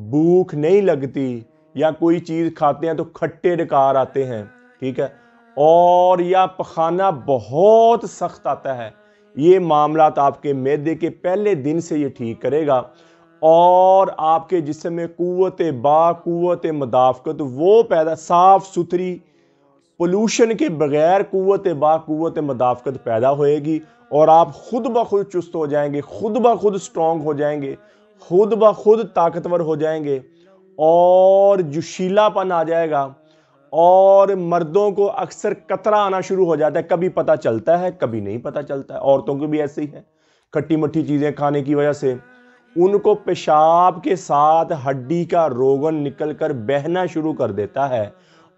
بھوک نہیں لگتی یا کوئی چیز کھاتے ہیں تو کھٹے ڈکار آتے ہیں، ٹھیک ہے، اور یا پخانہ بہت سخت آتا ہے، یہ معاملات آپ کے معدے کے پہلے دن سے یہ ٹھیک کرے گا، اور آپ کے جسم میں قوت مدافعت وہ پیدا، صاف ستھری پولوشن کے بغیر قوت مدافعت پیدا ہوئے گی، اور آپ خود بخود چست ہو جائیں گے، خود بخود سٹرونگ ہو جائیں گے، خود بخود طاقتور ہو جائیں گے، اور جوشیلا پن آ جائے گا، اور مردوں کو اکثر قطرہ آنا شروع ہو جاتا ہے، کبھی پتہ چلتا ہے کبھی نہیں پتہ چلتا ہے، عورتوں کو بھی ایسے ہی ہے، کھٹی مٹھی چیزیں کھانے کی وجہ سے ان کو پیشاب کے ساتھ ہڈی کا روغن نکل کر بہنا شروع کر دیتا ہے،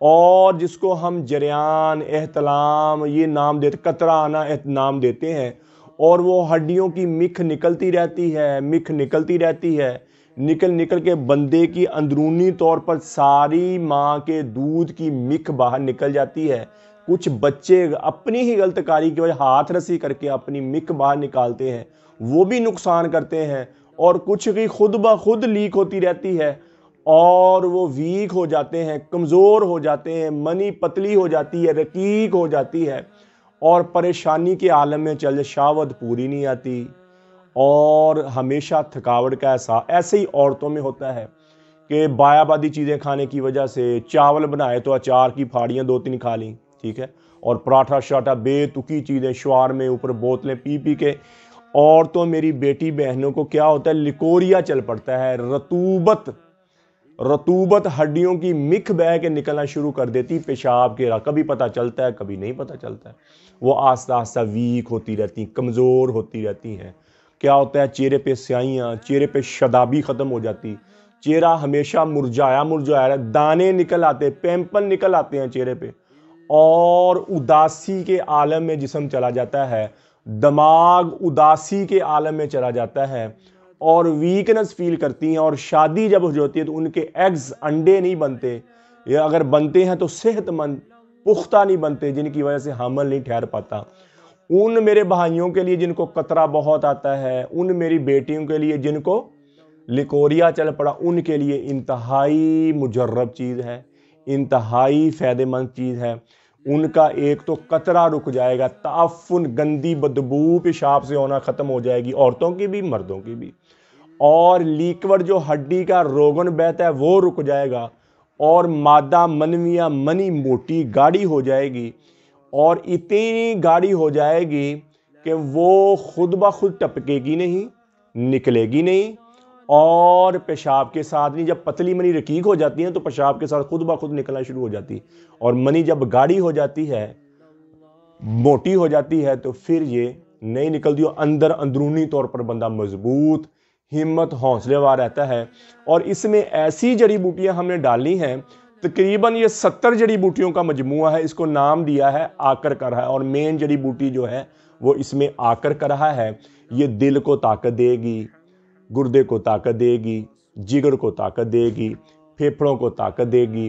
اور جس کو ہم جریان، احتلام یہ نام دیتے، قطرہ آنا نام دیتے ہیں، اور وہ ہڈیوں کی مکھ نکلتی رہتی ہے، نکل کے بندے کی اندرونی طور پر ساری ماں کے دودھ کی مکھ باہر نکل جاتی ہے۔ کچھ بچے اپنی ہی غلط کاری کی وجہ ہاتھ رسی کر کے اپنی مکھ باہر نکالتے ہیں، وہ بھی نقصان کرتے ہیں، اور کچھ کی خود بخود لیک ہوتی رہتی ہے، اور وہ ویک ہو جاتے ہیں، کمزور ہو جاتے ہیں، منی پتلی ہو جاتی ہے، رقیق ہو جاتی ہے، اور پریشانی کے عالم میں چل شہوت پوری نہیں آتی، اور ہمیشہ تھکاوٹ کا احساس۔ ایسے ہی عورتوں میں ہوتا ہے کہ بایا بادی چیزیں کھانے کی وجہ سے، چاول بنائے تو اچار کی پھاڑیاں 2-3 کھا لیں، ٹھیک ہے، اور پراٹھا شاٹھا بے تکی چیزیں، شوار میں اوپر بوتلیں پی کے عورتوں، میری بیٹی بہنوں کو کیا ہوتا ہے، لیکوریا چل پڑتا ہے، رطوبت ہڈیوں کی مکھ بہ کے نکلنا شروع کر دیتی پیشاب کے، کبھی پتہ چلتا ہے کبھی نہیں پتہ چلتا ہے، وہ آہستہ آہستہ ویک ہوتی رہتی، کمزور ہوتی رہتی ہیں۔ کیا ہوتا ہے، چہرے پہ سیاہیاں، چہرے پہ شادابی ختم ہو جاتی، چہرہ ہمیشہ مرجھایا، دانے نکل آتے، پیمپل نکل آتے ہیں چہرے پہ، اور اداسی کے عالم میں جسم چلا جاتا ہے، دماغ اداسی کے عالم میں چلا جاتا ہے، اور ویکنس فیل کرتی ہیں، اور شادی جب ہو جاتی ہے تو ان کے ایگز، انڈے نہیں بنتے، یا اگر بنتے ہیں تو صحت مند پختہ نہیں بنتے، جن کی وجہ سے حمل نہیں ٹھہر پاتا۔ ان میرے بھائیوں کے لیے جن کو قطرہ بہت آتا ہے، ان میری بیٹیوں کے لیے جن کو لیکوریا چل پڑا، ان کے لیے انتہائی مجرب چیز ہے، انتہائی فائدہ مند چیز ہے۔ ان کا ایک تو قطرہ رک جائے گا، تعفن، گندی بدبو پیشاب سے ہونا ختم ہو جائے گی، عورتوں کی بھی مردوں کی بھی، اور لیکوڈ جو ہڈی کا روغن بہتا ہے وہ رک جائے گا، اور مادہ منویہ منی موٹی گاڑی ہو جائے گی، اور اتنی گاڑی ہو جائے گی کہ وہ خود بخود ٹپکے گی نہیں، نکلے گی نہیں، اور پیشاب کے ساتھ نہیں۔ جب پتلی منی رقیق ہو جاتی ہیں تو پیشاب کے ساتھ خود بخود نکلنا شروع ہو جاتی، اور منی جب گاڑی ہو جاتی ہے، موٹی ہو جاتی ہے، تو پھر یہ نہیں نکلتی، اندرونی طور پر بندہ مضبوط، ہمت، حوصلے وار رہتا ہے۔ اور اس میں ایسی جڑی بوٹیاں ہم نے ڈالی ہیں، تقریباً یہ 70 جڑی بوٹیوں کا مجموعہ ہے، اس کو نام دیا ہے آکر کا رہا ہے، اور مین جڑی بوٹی جو ہے وہ اس میں آکر کا رہا ہے۔ یہ دل کو طاقت دے گی، گردے کو طاقت دے گی، جگر کو طاقت دے گی، پھیپھڑوں کو طاقت دے گی،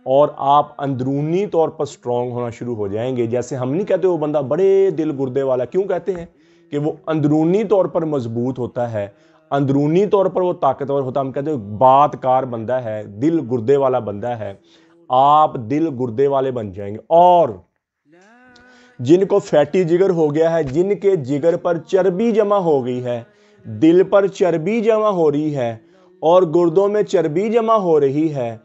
اور آپ اندرونی طور پر سٹرونگ ہونا شروع ہو جائیں گے۔ جیسے ہم نہیں کہتے وہ بندہ بڑے دل گردے والا، کیوں کہتے ہیں؟ کہ وہ اندرونی طور پر مضبوط ہوتا ہے، اندرونی طور پر وہ طاقتور ہوتا ہے، ہم کہتے ہیں بات کار بندہ ہے، دل گردے والا بندہ ہے۔ آپ دل گردے والے بن جائیں گے۔ اور جن کو فیٹی جگر ہو گیا ہے، جن کے جگر پر چربی جمع ہو گئی ہے، دل پر چربی جمع ہو رہی ہے، اور گردوں میں چربی جمع ہو رہی ہے،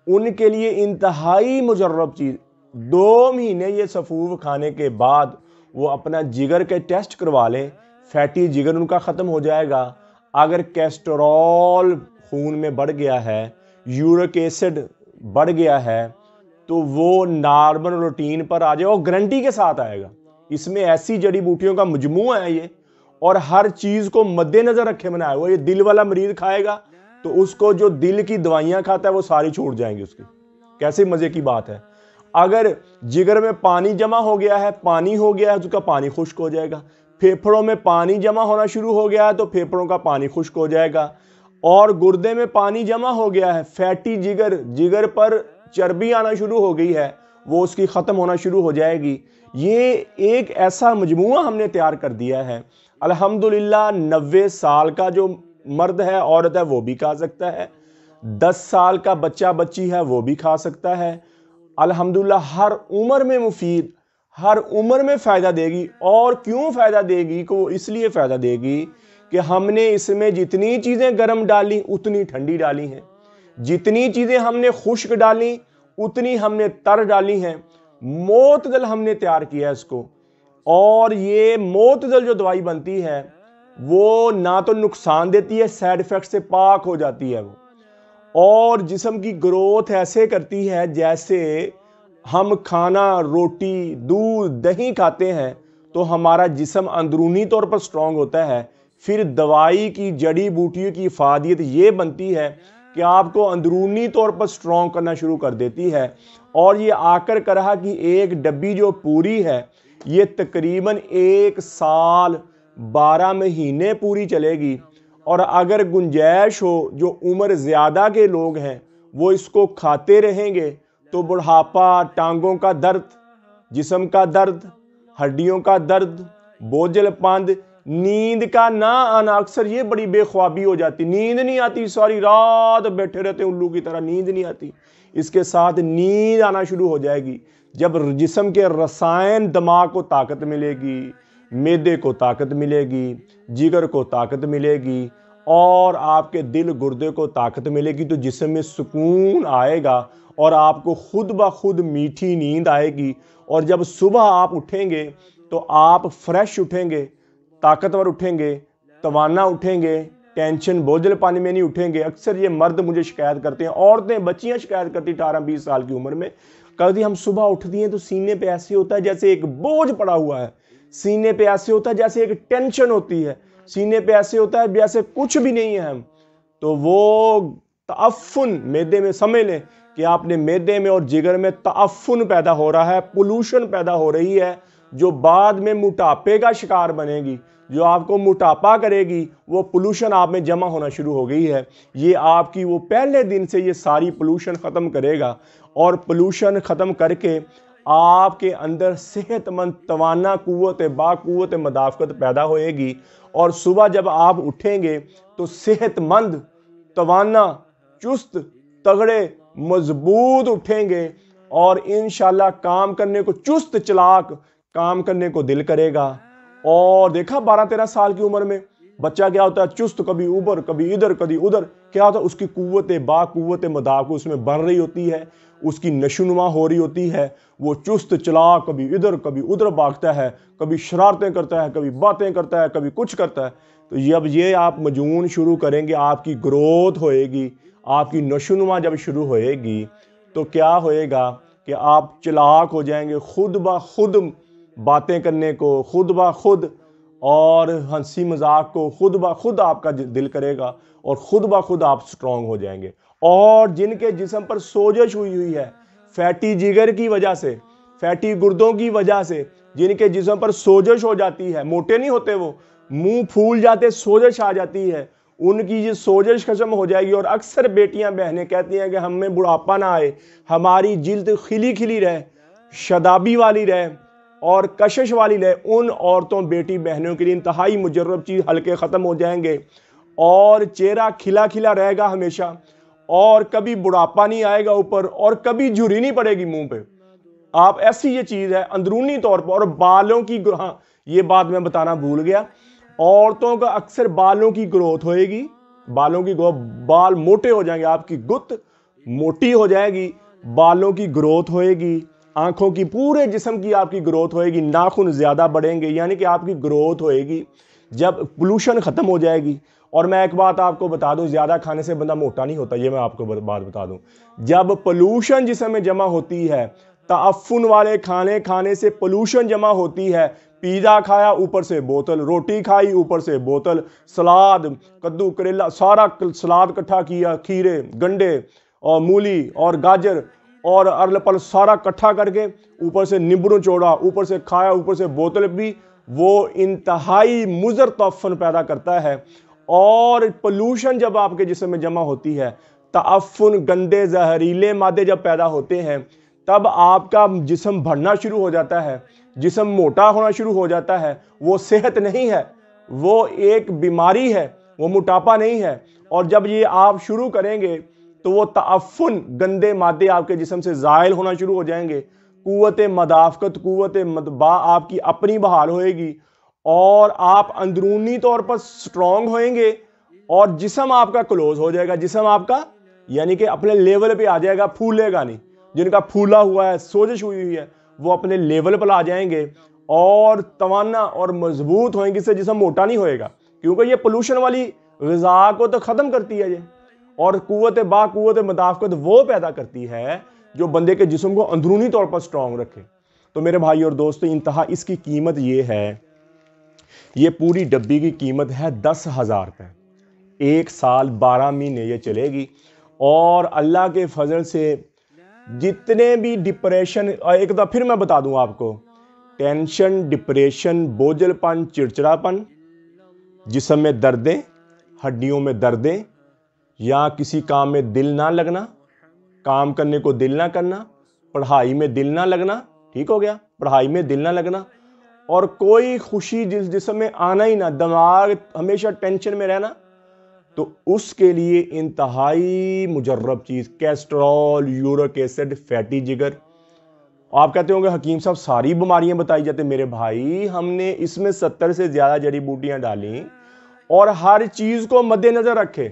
ان کے لیے انتہائی مجرب چیز، 2 مہینے یہ سفوف کھانے کے بعد وہ اپنا جگر کے ٹیسٹ کروا لیں، فیٹی جگر ان کا ختم ہو جائے گا۔ اگر کیسٹرول خون میں بڑھ گیا ہے، یورک ایسڈ بڑھ گیا ہے، تو وہ نارمل روٹین پر آ جائے، اور گارنٹی کے ساتھ آئے گا۔ اس میں ایسی جڑی بوٹیوں کا مجموعہ ہے یہ، اور ہر چیز کو مد نظر رکھے بنایا ہوا۔ یہ دل والا مریض کھائے گا تو اس کو جو دل کی دوائیاں کھاتا ہے وہ ساری چھوٹ جائیں گی اس کی۔ کیسے مزے کی بات ہے۔ اگر جگر میں پانی جمع ہو گیا ہے، پانی ہو گیا ہے، تو اس کا پانی خشک ہو جائے گا۔ پھیپھڑوں میں پانی جمع ہونا شروع ہو گیا ہے تو پھیپھڑوں کا پانی خشک ہو جائے گا، اور گردے میں پانی جمع ہو گیا ہے، فیٹی جگر پر چربی آنا شروع ہو گئی ہے، وہ اس کی ختم ہونا شروع ہو جائے گی۔ یہ ایک ایسا مجموعہ ہم نے تیار کر دیا ہے۔ الحمدللہ 90 سال کا جو مرد ہے، عورت ہے، وہ بھی کھا سکتا ہے، 10 سال کا بچہ بچی ہے وہ بھی کھا سکتا ہے۔ الحمدللہ ہر عمر میں مفید، ہر عمر میں فائدہ دے گی۔ اور کیوں فائدہ دے گی؟ کہ وہ اس لیے فائدہ دے گی کہ ہم نے اس میں جتنی چیزیں گرم ڈالی اتنی ٹھنڈی ڈالی ہیں، جتنی چیزیں ہم نے خشک ڈالی اتنی ہم نے تر ڈالی ہیں، معتدل ہم نے تیار کیا ہے اس کو۔ اور یہ معتدل جو دوائی بنتی ہے وہ نہ تو نقصان دیتی ہے، سائیڈ ایفیکٹ سے پاک ہو جاتی ہے وہ، اور جسم کی گروتھ ایسے کرتی ہے جیسے ہم کھانا، روٹی، دودھ، دہی کھاتے ہیں تو ہمارا جسم اندرونی طور پر سٹرونگ ہوتا ہے۔ پھر دوائی کی جڑی بوٹیوں کی افادیت یہ بنتی ہے کہ آپ کو اندرونی طور پر سٹرونگ کرنا شروع کر دیتی ہے۔ اور یہ آکر کرہا کی ایک ڈبی جو پوری ہے یہ تقریباً 1 سال 12 مہینے پوری چلے گی۔ اور اگر گنجائش ہو، جو عمر زیادہ کے لوگ ہیں وہ اس کو کھاتے رہیں گے تو بڑھاپا، ٹانگوں کا درد، جسم کا درد، ہڈیوں کا درد، بوجھل پند، نیند کا نہ آنا، اکثر یہ بڑی بے خوابی ہو جاتی، نیند نہیں آتی، ساری رات بیٹھے رہتے الو کی طرح، نیند نہیں آتی۔ اس کے ساتھ نیند آنا شروع ہو جائے گی جب جسم کے رسائن، دماغ کو طاقت ملے گی، معدے کو طاقت ملے گی، جگر کو طاقت ملے گی، اور آپ کے دل گردے کو طاقت ملے گی، تو جسم میں سکون آئے گا اور آپ کو خود بخود میٹھی نیند آئے گی۔ اور جب صبح آپ اٹھیں گے تو آپ فریش اٹھیں گے، طاقتور اٹھیں گے، توانا اٹھیں گے، ٹینشن بوجھل پانی میں نہیں اٹھیں گے۔ اکثر یہ مرد مجھے شکایت کرتے ہیں، عورتیں، بچیاں شکایت کرتی 18-20 سال کی عمر میں، کہتی ہم صبح اٹھتی ہیں تو سینے پہ ایسے ہوتا ہے جیسے ایک بوجھ پڑا ہوا ہے، سینے پہ ایسے ہوتا ہے جیسے ایک ٹینشن ہوتی ہے، سینے پہ ایسے ہوتا ہے جیسے کچھ بھی نہیں ہے ہم۔ تو وہ تعفن معدے میں، سمجھ لیں کہ آپ نے معدے میں اور جگر میں تعفن پیدا ہو رہا ہے، پولوشن پیدا ہو رہی ہے، جو بعد میں موٹاپے کا شکار بنے گی، جو آپ کو موٹاپا کرے گی، وہ پولوشن آپ میں جمع ہونا شروع ہو گئی ہے۔ یہ آپ کی وہ پہلے دن سے یہ ساری پولوشن ختم کرے گا، اور پولوشن ختم کر کے آپ کے اندر صحت مند، توانا، باقوت مدافعت پیدا ہوئے گی۔ اور صبح جب آپ اٹھیں گے تو صحت مند، توانا، چست، تگڑے، مضبوط اٹھیں گے، اور انشاءاللہ کام کرنے کو، چست چلاک کام کرنے کو دل کرے گا۔ اور دیکھا 12-13 سال کی عمر میں بچہ کیا ہوتا ہے، چست، کبھی اوپر، کبھی ادھر، کبھی ادھر، کیا ہوتا ہے، اس کی باقوت مدافعت اس میں بڑھ رہی ہوتی ہے، اس کی نشوونما ہو رہی ہوتی ہے، وہ چست چلاک کبھی ادھر کبھی ادھر بھاگتا ہے، کبھی شرارتیں کرتا ہے، کبھی باتیں کرتا ہے، کبھی کچھ کرتا ہے۔ تو جب یہ آپ مجون شروع کریں گے، آپ کی گروتھ ہوئے گی، آپ کی نشوونما جب شروع ہوئے گی تو کیا ہوئے گا کہ آپ چلاک ہو جائیں گے، خود بخود باتیں کرنے کو، خود بخود، اور ہنسی مذاق کو خود بخود آپ کا دل کرے گا، اور خود بخود آپ سٹرونگ ہو جائیں گے۔ اور جن کے جسم پر سوجش ہوئی ہے فیٹی جگر کی وجہ سے، فیٹی گردوں کی وجہ سے، جن کے جسم پر سوجش ہو جاتی ہے، موٹے نہیں ہوتے وہ، منہ پھول جاتے، سوجش آ جاتی ہے، ان کی یہ سوجش ختم ہو جائے گی۔ اور اکثر بیٹیاں بہنیں کہتی ہیں کہ ہمیں بڑھاپا نہ آئے، ہماری جلد کھلی کھلی رہے، شادابی والی رہے اور کشش والی رہے، ان عورتوں، بیٹی بہنوں کے لیے انتہائی مجرب چیز، حلقے ختم ہو جائیں گے اور چہرہ کھلا کھلا رہے گا ہمیشہ، اور کبھی بڑھاپا نہیں آئے گا اوپر، اور کبھی جھری نہیں پڑے گی منہ پہ۔ آپ ایسی یہ چیز ہے اندرونی طور پر۔ اور بالوں کی، ہاں یہ بات میں بتانا بھول گیا، عورتوں کا اکثر بالوں کی گروتھ ہوئے گی، بالوں کی بال موٹے ہو جائیں گے، آپ کی گت موٹی ہو جائے گی، بالوں کی گروتھ ہوئے گی، آنکھوں کی، پورے جسم کی آپ کی گروتھ ہوئے گی، ناخن زیادہ بڑھیں گے، یعنی کہ آپ کی گروتھ ہوئے گی جب پولوشن ختم ہو جائے گی۔ اور میں ایک بات آپ کو بتا دوں، زیادہ کھانے سے بندہ موٹا نہیں ہوتا، یہ میں آپ کو بات بتا دوں۔ جب پولوشن جسم میں جمع ہوتی ہے، تعفن والے کھانے کھانے سے پولوشن جمع ہوتی ہے، پیزا کھایا اوپر سے بوتل، روٹی کھائی اوپر سے بوتل، سلاد، کدو کریلا، سارا سلاد کٹھا کیا، کھیرے، گنڈے اور مولی اور گاجر اور ارل پل سارا کٹھا کر کے اوپر سے نیمبو نچوڑا، اوپر سے کھایا، اوپر سے بوتل بھی، وہ انتہائی مضر تعفن پیدا کرتا ہے۔ اور پولوشن جب آپ کے جسم میں جمع ہوتی ہے، تعفن، گندے زہریلے مادے جب پیدا ہوتے ہیں، تب آپ کا جسم بڑھنا شروع ہو جاتا ہے، جسم موٹا ہونا شروع ہو جاتا ہے۔ وہ صحت نہیں ہے، وہ ایک بیماری ہے، وہ موٹاپا نہیں ہے۔ اور جب یہ آپ شروع کریں گے تو وہ تعفن گندے مادے آپ کے جسم سے زائل ہونا شروع ہو جائیں گے، قوت مدافعت، قوت مدبا آپ کی اپنی بحال ہوئے گی، اور آپ اندرونی طور پر سٹرونگ ہوئیں گے، اور جسم آپ کا کلوز ہو جائے گا، جسم آپ کا یعنی کہ اپنے لیول پہ آ جائے گا، پھولے گا نہیں۔ جن کا پھولا ہوا ہے، سوزش ہوئی ہے، وہ اپنے لیول پر آ جائیں گے اور توانا اور مضبوط ہوئیں گے، اس سے جسم موٹا نہیں ہوئے گا، کیونکہ یہ پولوشن والی غذا کو تو ختم کرتی ہے یہ، اور قوت مدافعت وہ پیدا کرتی ہے جو بندے کے جسم کو اندرونی طور پر سٹرونگ رکھے۔ تو میرے بھائی اور دوستو، انتہا اس کی قیمت یہ ہے، یہ پوری ڈبی کی قیمت ہے 10,000 روپے، 1 سال 12 مہینے یہ چلے گی، اور اللہ کے فضل سے جتنے بھی ڈپریشن، ایک دفعہ پھر میں بتا دوں آپ کو، ٹینشن، ڈپریشن، بوجھل پن، چڑچڑا پن، جسم میں دردیں، ہڈیوں میں دردیں، یا کسی کام میں دل نہ لگنا، کام کرنے کو دل نہ کرنا، پڑھائی میں دل نہ لگنا، ٹھیک ہو گیا، پڑھائی میں دل نہ لگنا، اور کوئی خوشی جسم میں آنا ہی نہ، دماغ ہمیشہ ٹینشن میں رہنا، تو اس کے لیے انتہائی مجرب چیز کیسٹرول، یورک ایسڈ، فیٹی جگر۔ آپ کہتے ہوں گے حکیم صاحب ساری بیماریاں بتائی جاتے ہیں، میرے بھائی ہم نے اس میں 70 سے زیادہ جڑی بوٹیاں ڈالیں، اور ہر چیز کو مد نظر رکھے،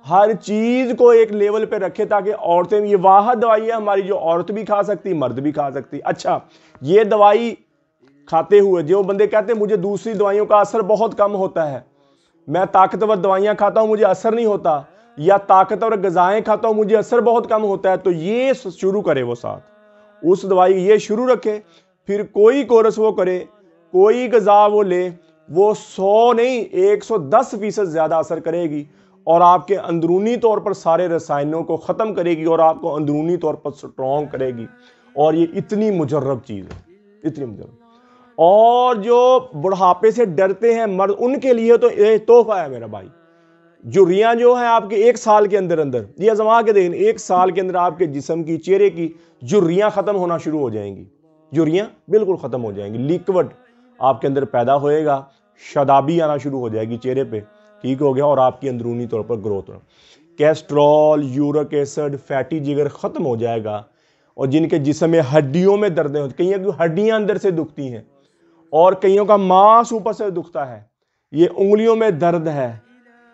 ہر چیز کو ایک لیول پہ رکھے، تاکہ عورتیں، یہ واحد دوائی ہے ہماری جو عورت بھی کھا سکتی، مرد بھی کھا سکتی۔ اچھا، یہ دوائی کھاتے ہوئے جو بندے کہتے ہیں مجھے دوسری دوائیوں کا اثر بہت کم ہوتا ہے، میں طاقتور دوائیاں کھاتا ہوں مجھے اثر نہیں ہوتا، یا طاقتور غذائیں کھاتا ہوں مجھے اثر بہت کم ہوتا ہے، تو یہ شروع کرے وہ ساتھ اس دوائی یہ شروع رکھے، پھر کوئی کورس وہ کرے، کوئی غذا وہ لے، وہ 100 نہیں 110% زیادہ اثر کرے گی، اور آپ کے اندرونی طور پر سارے رسائنوں کو ختم کرے گی، اور آپ کو اندرونی طور پر سٹرونگ کرے گی، اور یہ اتنی مجرب چیز ہے، اتنی مجرب۔ اور جو بڑھاپے سے ڈرتے ہیں مرد، ان کے لیے تو یہ تحفہ ہے میرا بھائی۔ جھریاں جو ہیں آپ کے 1 سال کے اندر یہ آزما کے دیکھیں، 1 سال کے اندر آپ کے جسم کی، چہرے کی جھریاں ختم ہونا شروع ہو جائیں گی، جھریاں بالکل ختم ہو جائیں گی، لیکوڈ آپ کے اندر پیدا ہوئے گا، شادابی آنا شروع ہو جائے گی چہرے پہ، ٹھیک ہو گیا، اور آپ کی اندرونی طور پر growth, cholesterol, uric acid, fatty جگر ختم ہو جائے گا، اور جن کے جسم میں ہڈیوں میں دردیں ہوتی، کئیوں کی ہڈیاں اندر سے دکھتی ہیں، اور کئیوں کا ماس اوپر سے دکھتا ہے، یہ انگلیوں میں درد ہے،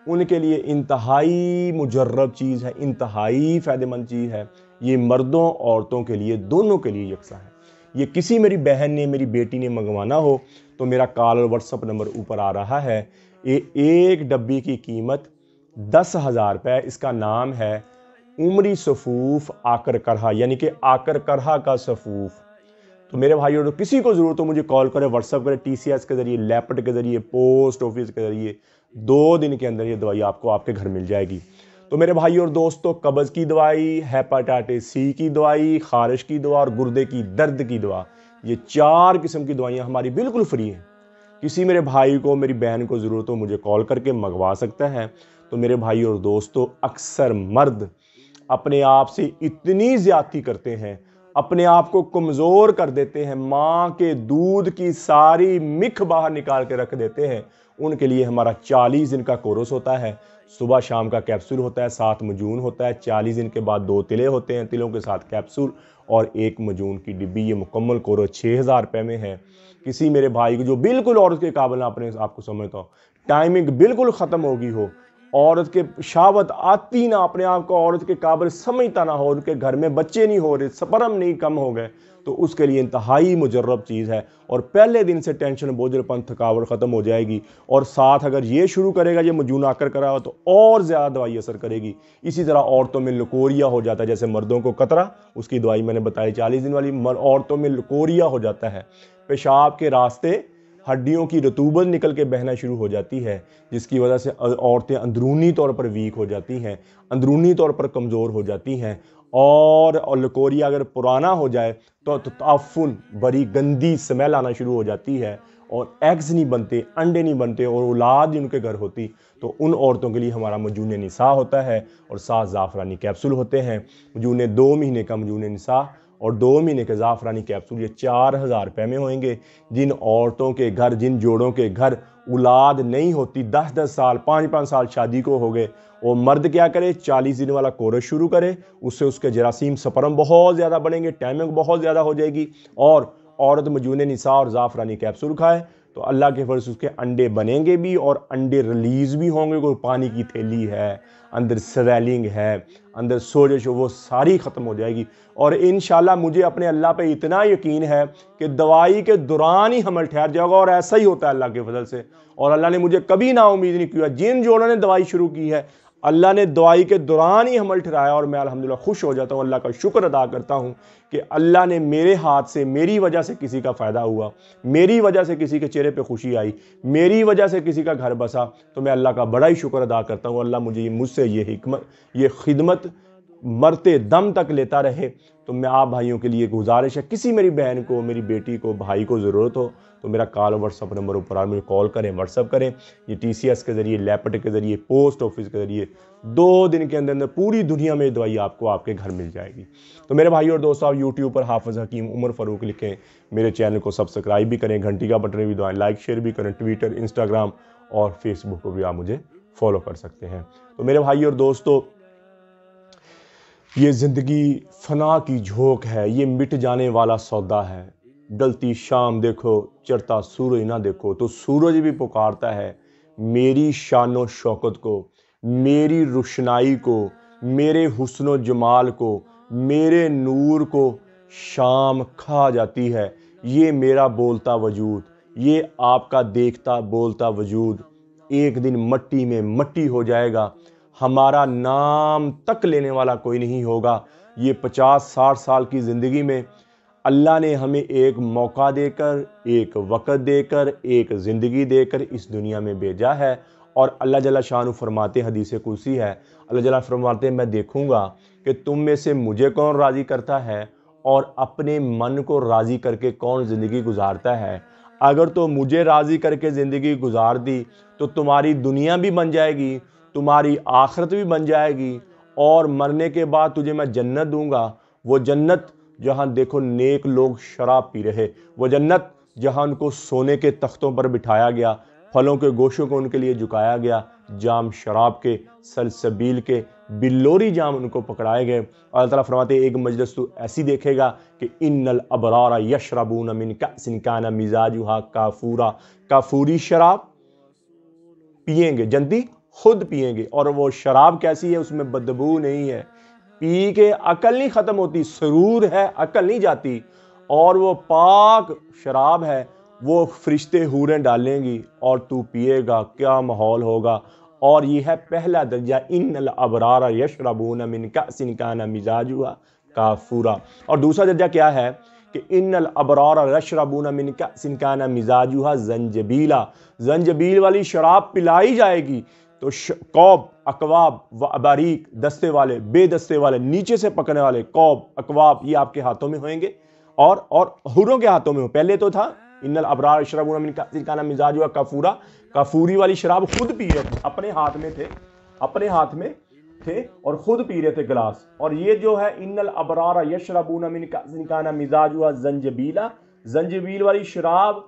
ان کے لیے انتہائی مجرب چیز ہے، انتہائی فائدہ مند چیز ہے، یہ مردوں عورتوں کے لیے دونوں کے لیے یکساں ہے۔ یہ کسی میری بہن نے، میری بیٹی نے منگوانا ہو تو میرا کال اور واٹس ایپ نمبر اوپر آ رہا ہے، یہ ایک ڈبی کی قیمت 10,000 روپے، اس کا نام ہے عمری صفوف آکر کرہا، یعنی کہ آکر کرہا کا صفوف۔ تو میرے بھائیوں تو کسی کو ضرورت ہو مجھے کال کرے، واٹس ایپ کرے، ٹی سی ایس کے ذریعے، لیپٹ کے ذریعے، پوسٹ آفس کے ذریعے، 2 دن کے اندر یہ دوائی آپ کو آپ کے گھر مل جائے گی۔ تو میرے بھائی اور دوستو، قبض کی دوائی، ہیپاٹائٹس سی کی دوائی، خارش کی دوا اور گردے کی درد کی دوا، یہ 4 قسم کی دوائیاں ہماری بالکل فری ہیں۔ کسی میرے بھائی کو، میری بہن کو ضرورت ہو مجھے کال کر کے منگوا سکتا ہے۔ تو میرے بھائی اور دوستو، اکثر مرد اپنے آپ سے اتنی زیادتی کرتے ہیں، اپنے آپ کو کمزور کر دیتے ہیں، ماں کے دودھ کی ساری مکھ باہر نکال کے رکھ دیتے ہیں۔ ان کے لیے ہمارا 40 دن کا کورس ہوتا ہے، صبح شام کا کیپسول ہوتا ہے، 7 مجون ہوتا ہے، 40 دن کے بعد 2 تلے ہوتے ہیں، تلوں کے ساتھ کیپسول اور 1 مجون کی ڈبی۔ یہ مکمل کورس 6,000 روپے میں ہے۔ کسی میرے بھائی کو جو بالکل عورت کے قابل نہ اپنے آپ کو سمجھتا ہو، ٹائمنگ بالکل ختم ہوگی ہو، عورت کے شہوت آتی نہ، اپنے آپ کو عورت کے قابل سمجھتا نہ ہو، ان کے گھر میں بچے نہیں ہو رہے، سپرم نہیں کم ہو گئے، تو اس کے لیے انتہائی مجرب چیز ہے، اور پہلے دن سے ٹینشن، بوجھل پن، تھکاوٹ ختم ہو جائے گی، اور ساتھ اگر یہ شروع کرے گا، یہ مجون آکر کرا ہو، تو اور زیادہ دوائی اثر کرے گی۔ اسی طرح عورتوں میں لکوریا ہو جاتا ہے، جیسے مردوں کو قطرہ، اس کی دوائی میں نے بتائی 40 دن والی، عورتوں میں لکوریا ہو جاتا ہے، پیشاب کے راستے ہڈیوں کی رطوبت نکل کے بہنا شروع ہو جاتی ہے، جس کی وجہ سے عورتیں اندرونی طور پر ویک ہو جاتی ہیں، اندرونی طور پر کمزور ہو جاتی ہیں، اور لکوریا اگر پرانا ہو جائے تو تعفن، بڑی گندی سمیل آنا شروع ہو جاتی ہے، اور ایگز نہیں بنتے، انڈے نہیں بنتے، اور اولاد ان کے گھر ہوتی، تو ان عورتوں کے لیے ہمارا مجون نساء ہوتا ہے، اور 7 زعفرانی کیپسول ہوتے ہیں۔ مجون 2 مہینے کا مجون نساء اور 2 مہینے کے زعفرانی کیپسول یہ 4000 روپے میں ہوئیں گے۔ جن عورتوں کے گھر، جن جوڑوں کے گھر اولاد نہیں ہوتی، 10 سال 5 سال شادی کو ہو گئے، وہ مرد کیا کرے، 40 دن والا کورس شروع کرے، اس سے اس کے جراثیم سپرم بہت زیادہ بڑھیں گے، ٹائمنگ بہت زیادہ ہو جائے گی، اور عورت مجون نساء اور زعفرانی کیپسول کھائے تو اللہ کے فضل سے اس کے انڈے بنیں گے بھی اور انڈے ریلیز بھی ہوں گے۔ کوئی پانی کی تھیلی ہے، اندر سویلنگ ہے، اندر سوجش، وہ ساری ختم ہو جائے گی۔ اور انشاءاللہ مجھے اپنے اللہ پہ اتنا یقین ہے کہ دوائی کے دوران ہی حمل ٹھہر جائے گا، اور ایسا ہی ہوتا ہے اللہ کے فضل سے۔ اور اللہ نے مجھے کبھی نا امید نہیں کیا، جن جوڑوں نے دوائی شروع کی ہے اللہ نے دوائی کے دوران ہی حمل ٹھہرایا، اور میں الحمدللہ خوش ہو جاتا ہوں، اللہ کا شکر ادا کرتا ہوں کہ اللہ نے میرے ہاتھ سے، میری وجہ سے کسی کا فائدہ ہوا، میری وجہ سے کسی کے چہرے پہ خوشی آئی، میری وجہ سے کسی کا گھر بسا، تو میں اللہ کا بڑا ہی شکر ادا کرتا ہوں۔ اللہ مجھے مجھ سے یہ خدمت مرتے دم تک لیتا رہے۔ تو میں آپ بھائیوں کے لیے گزارش ہے، کسی میری بہن کو، میری بیٹی کو، بھائی کو ضرورت ہو تو میرا کال واٹس اپ نمبر اوپر مجھے کال کریں، واٹس اپ کریں۔ یہ TCS کے ذریعے، لیپٹ کے ذریعے، پوسٹ آفس کے ذریعے 2 دن کے اندر پوری دنیا میں دوائی آپ کو آپ کے گھر مل جائے گی۔ تو میرے بھائی اور دوستو، آپ یوٹیوب پر حافظ حکیم عمر فاروق لکھیں، میرے چینل کو سبسکرائب بھی کریں، گھنٹی کا بٹن بھی دبائیں، لائک شیئر بھی کریں، ٹویٹر، انسٹاگرام اور فیس بک کو بھی آپ مجھے فالو کر سکتے ہیں۔ تو میرے بھائی اور دوستو، یہ زندگی فنا کی جھونک ہے، یہ مٹ جانے والا سودا ہے۔ ڈلتی شام دیکھو، چڑھتا سورج نہ دیکھو، تو سورج بھی پکارتا ہے میری شان و شوکت کو، میری روشنائی کو، میرے حسن و جمال کو، میرے نور کو شام کھا جاتی ہے۔ یہ میرا بولتا وجود، یہ آپ کا دیکھتا بولتا وجود ایک دن مٹی میں مٹی ہو جائے گا، ہمارا نام تک لینے والا کوئی نہیں ہوگا۔ یہ 50-60 سال کی زندگی میں اللہ نے ہمیں ایک موقع دے کر، ایک وقت دے کر، ایک زندگی دے کر اس دنیا میں بھیجا ہے، اور اللہ جل شانہ فرماتے، حدیث قدسی ہے، اللہ جل فرماتے ہیں میں دیکھوں گا کہ تم میں سے مجھے کون راضی کرتا ہے اور اپنے من کو راضی کر کے کون زندگی گزارتا ہے۔ اگر تو مجھے راضی کر کے زندگی گزار دی تو تمہاری دنیا بھی بن جائے گی، تمہاری آخرت بھی بن جائے گی، اور مرنے کے بعد تجھے میں جنت دوں گا۔ وہ جنت جہاں دیکھو نیک لوگ شراب پی رہے، وہ جنت جہاں ان کو سونے کے تختوں پر بٹھایا گیا، پھلوں کے گوشوں کو ان کے لیے جھکایا گیا، جام شراب کے، سلسبیل کے، بلوری جام ان کو پکڑائے گئے۔ اور اللہ تعالیٰ فرماتے ہیں ایک مجلس تو ایسی دیکھے گا کہ ان الابرار یشربون من کأس کان مزاجها کافورا، کافوری شراب پیئیں گے، جنتی خود پیئیں گے، اور وہ شراب کیسی ہے، اس میں بدبو نہیں ہے، پی کے عقل نہیں ختم ہوتی، سرور ہے، عقل نہیں جاتی، اور وہ پاک شراب ہے، وہ فرشتے حوریں ڈالیں گی اور تو پیے گا، کیا ماحول ہوگا۔ اور یہ ہے پہلا درجہ، ان الابرار یشربون من کأس کان مزاجها کافورا۔ اور دوسرا درجہ کیا ہے کہ ان الابرار یشربون من کأس کان مزاجها زنجبیلا، زنجبیل والی شراب پلائی جائے گی تو کوب، اکواب و اباریک، دستے والے، بے دستے والے، نیچے سے پکڑنے والے کوب، اکواب، یہ آپ کے ہاتھوں میں ہوئیں گے، اور حوروں کے ہاتھوں میں ہو۔ پہلے تو تھا ان الابرار یشربون من کأس کان مزاجها کافورا، کافوری والی شراب خود پی رہے تھے، اپنے ہاتھ میں تھے، اپنے ہاتھ میں تھے اور خود پی رہے تھے گلاس۔ اور یہ جو ہے ان الابرار یشربون من کأس کان مزاجها زنجبیلا، زنجبیل والی شراب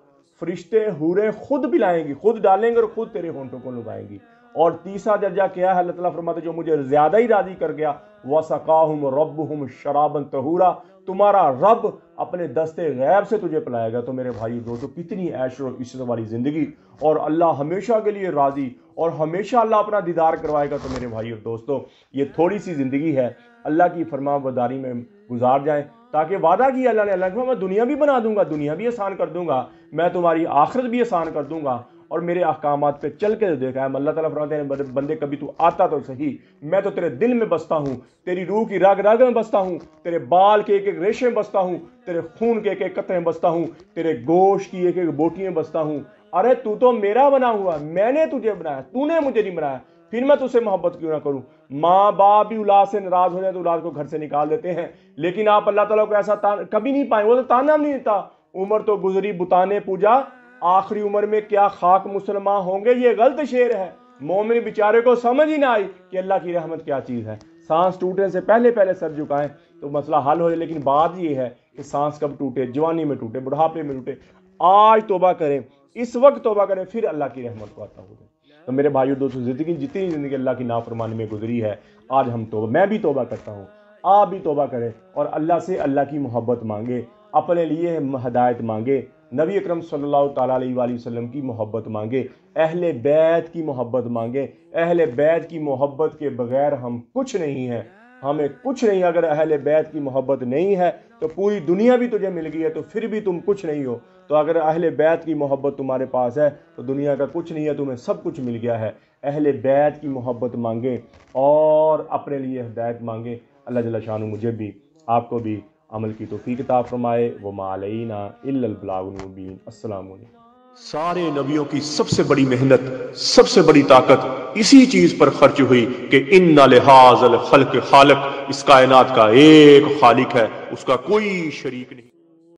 فرشتے حوریں خود پلائیں گی، خود ڈالیں گے اور خود تیرے ہونٹوں کو لبائیں گی۔ اور تیسرا درجہ کیا ہے، اللہ تعالیٰ فرماتے جو مجھے زیادہ ہی راضی کر گیا، وَسَقَاهُمْ رَبُّهُمْ شَرَابًا طَهُورًا، تمہارا رب اپنے دستے غیب سے تجھے پلائے گا۔ تو میرے بھائی دوستو، کتنی عیش و عشرت والی زندگی، اور اللہ ہمیشہ کے لیے راضی، اور ہمیشہ اللہ اپنا دیدار کروائے گا۔ تو میرے بھائی اور دوستو، یہ تھوڑی سی زندگی ہے، اللہ کی فرما برداری میں گزار جائیں، تاکہ وعدہ کیا اللہ نے، اللہ نے میں دنیا بھی بنا دوں گا، دنیا بھی آسان کر دوں گا، میں تمہاری آخرت بھی آسان کر دوں گا، اور میرے احکامات پہ چل کے دیکھا ہے۔ اللہ تعالیٰ فرماتے ہیں بندے کبھی تو آتا تو صحیح، میں تو تیرے دل میں بستا ہوں، تیری روح کی رگ رگ میں بستا ہوں، تیرے بال کے ایک ایک ریشے میں بستا ہوں، تیرے خون کے ایک ایک قطرے میں بستا ہوں، تیرے گوشت کی ایک ایک بوٹی میں بستا ہوں۔ ارے تو میرا بنا ہوا، میں نے تجھے بنایا، تو نے مجھے نہیں بنایا، پھر میں تجھ سے محبت کیوں نہ کروں۔ ماں باپ بھی اولاد سے ناراض ہو جائے تو اولاد کو گھر سے نکال دیتے ہیں، لیکن آپ اللہ تعالیٰ کو ایسا کبھی نہیں پائیں۔ وہ تو تانا نہیں دیتا، عمر تو گزری بتانے پوجا، آخری عمر میں کیا خاک مسلمان ہوں گے۔ یہ غلط شعر ہے، مومن بیچارے کو سمجھ ہی نہ آئی کہ اللہ کی رحمت کیا چیز ہے۔ سانس ٹوٹنے سے پہلے پہلے سر جھکائیں تو مسئلہ حل ہو جائے. لیکن بات یہ ہے کہ سانس کب ٹوٹے؟ جوانی میں ٹوٹے، بڑھاپے میں ٹوٹے. آج توبہ کریں، اس وقت توبہ کریں، پھر اللہ کی رحمت کو عطا ہو جائے. تو میرے بھائیو دوستو، جتنی زندگی اللہ کی نافرمانی میں گزری ہے، آج ہم توبہ، میں بھی توبہ کرتا ہوں، آپ بھی توبہ کریں اور اللہ سے اللہ کی محبت مانگے، اپنے لیے ہدایت مانگے، نبی اکرم صلی اللہ تعالیٰ علیہ وآلہ وسلم کی محبت مانگے، اہل بیت کی محبت مانگے. اہل بیت کی محبت کے بغیر ہم کچھ نہیں ہیں، ہمیں کچھ نہیں. اگر اہل بیت کی محبت نہیں ہے تو پوری دنیا بھی تجھے مل گئی ہے تو پھر بھی تم کچھ نہیں ہو. تو اگر اہل بیت کی محبت تمہارے پاس ہے تو دنیا کا کچھ نہیں ہے، تمہیں سب کچھ مل گیا ہے. اہل بیت کی محبت مانگے اور اپنے لیے ہدایت مانگے. اللہ جل شانہ مجھے بھی آپ کو بھی عمل کی توفیق عطا فرمائے. وما علینا الا البلاغ المبین. السلام علیکم. سارے نبیوں کی سب سے بڑی محنت، سب سے بڑی طاقت اسی چیز پر خرچ ہوئی کہ ان لحاظ الخلق خالق، اس کائنات کا ایک خالق ہے، اس کا کوئی شریک نہیں.